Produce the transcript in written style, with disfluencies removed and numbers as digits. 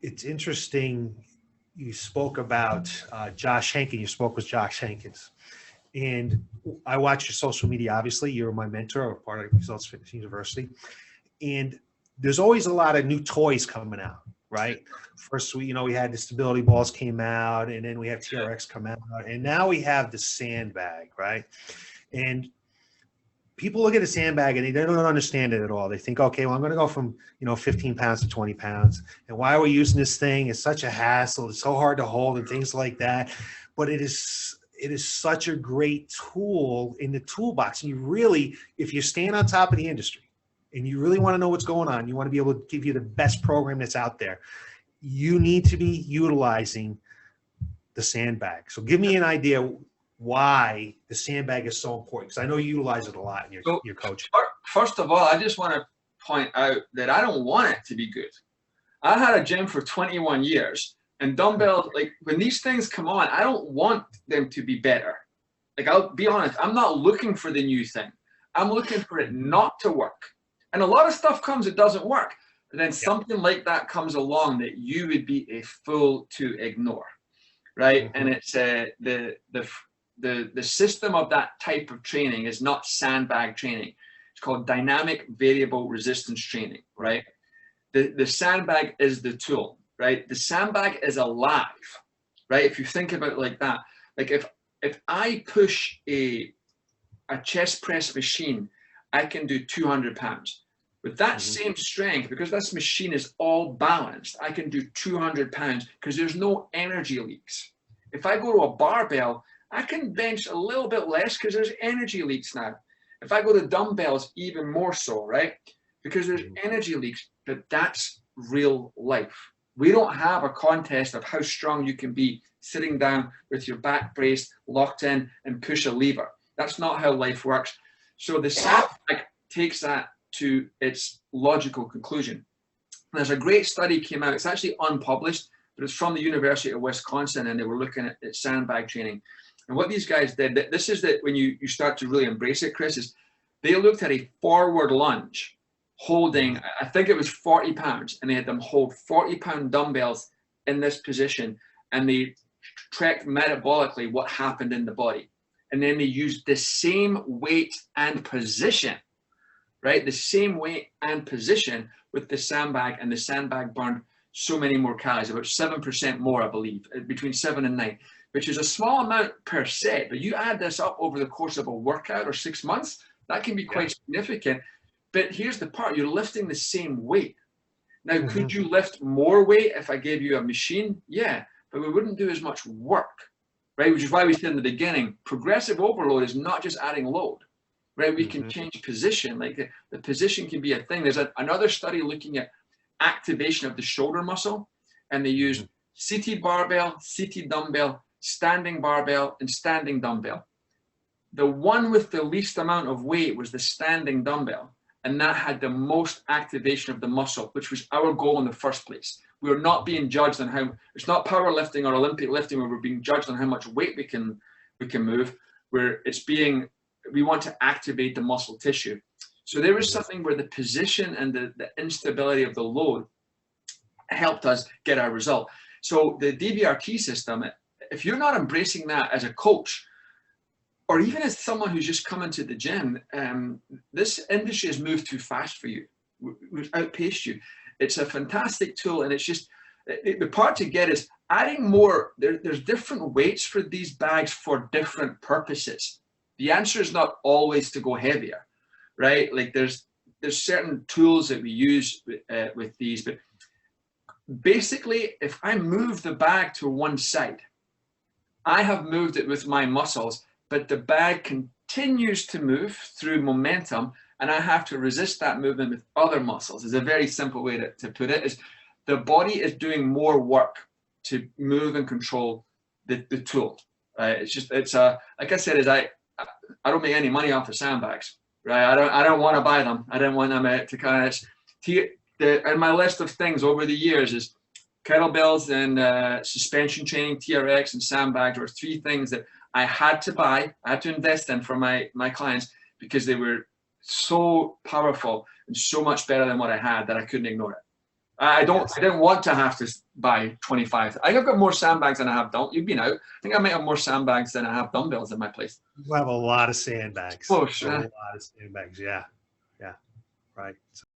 It's interesting. You spoke about Josh Hankins. You spoke with Josh Hankins. And I watch your social media. Obviously, you're my mentor or part of Results Fitness University. And there's always a lot of new toys coming out, right? First, we had the stability balls came out, and then we have TRX come out, and now we have the sandbag, right? And people look at a sandbag and they don't understand it at all. They think, okay, well, I'm going to go from 15 pounds to 20 pounds, and why are we using this thing? It's such a hassle. It's so hard to hold and things like that. But it is such a great tool in the toolbox. And you really, if you're staying on top of the industry and you really want to know what's going on, you want to be able to give you the best program that's out there, you need to be utilizing the sandbag. So give me an idea why the sandbag is so important, because I know you utilize it a lot in your coaching. First of all, I just want to point out that I don't want it to be good. I had a gym for 21 years, and dumbbells, like when these things come on, I don't want them to be better. Like, I'll be honest, I'm not looking for the new thing. I'm looking for it not to work. And a lot of stuff comes, it doesn't work. And then something like that comes along that you would be a fool to ignore, right? And it's the system of that type of training is not sandbag training. It's called dynamic variable resistance training, right? The sandbag is the tool, right? The sandbag is alive, right? If you think about it like that, like if I push a chest press machine, I can do 200 pounds. With that same strength, because this machine is all balanced, I can do 200 pounds because there's no energy leaks. If I go to a barbell, I can bench a little bit less because there's energy leaks now. If I go to dumbbells, even more so, right? Because there's energy leaks, but that's real life. We don't have a contest of how strong you can be sitting down with your back braced, locked in, and push a lever. That's not how life works. So the sandbag takes that to its logical conclusion. There's a great study came out. It's actually unpublished, but it's from the University of Wisconsin, and they were looking at sandbag training. And what these guys did, this is that when you start to really embrace it, Chris, is they looked at a forward lunge holding, I think it was 40 pounds, and they had them hold 40-pound dumbbells in this position, and they tracked metabolically what happened in the body. And then they used the same weight and position, right? The same weight and position with the sandbag, and the sandbag burned so many more calories, about 7% more, I believe, between 7 and 9, which is a small amount per set. But you add this up over the course of a workout or 6 months, that can be quite significant. But here's the part, you're lifting the same weight. Now, could you lift more weight if I gave you a machine? Yeah, but we wouldn't do as much work, right? Which is why we said in the beginning, progressive overload is not just adding load, right? We can change position, like the position can be a thing. There's another study looking at activation of the shoulder muscle, and they used seated barbell, seated dumbbell, standing barbell, and standing dumbbell. The one with the least amount of weight was the standing dumbbell, and that had the most activation of the muscle, which was our goal in the first place. We are not being judged on how, it's not powerlifting or Olympic lifting where we're being judged on how much weight we can move, where it's being, we want to activate the muscle tissue. So there was something where the position and the instability of the load helped us get our result. So the DVRT system, if you're not embracing that as a coach, or even as someone who's just come into the gym, this industry has moved too fast for you. We've outpaced you. It's a fantastic tool, and it's just, the part to get is adding more, there's different weights for these bags for different purposes. The answer is not always to go heavier, right? Like there's certain tools that we use with these, but basically, if I move the bag to one side, I have moved it with my muscles, but the bag continues to move through momentum, and I have to resist that movement with other muscles. Is a very simple way to put it, is the body is doing more work to move and control the tool. Right? It's just, it's like I said, is I don't make any money off of sandbags, right? I don't want to buy them. I don't want them to kind of, and my list of things over the years is kettlebells and suspension training, TRX, and sandbags were 3 things that I had to buy, I had to invest in for my clients because they were so powerful and so much better than what I had that I couldn't ignore it. I didn't want to have to buy 25. I think I've got more sandbags than I have dumbbells. You've been out. I think I might have more sandbags than I have dumbbells in my place. You have a lot of sandbags. Oh, A sure. lot of sandbags. Yeah. Yeah. Right.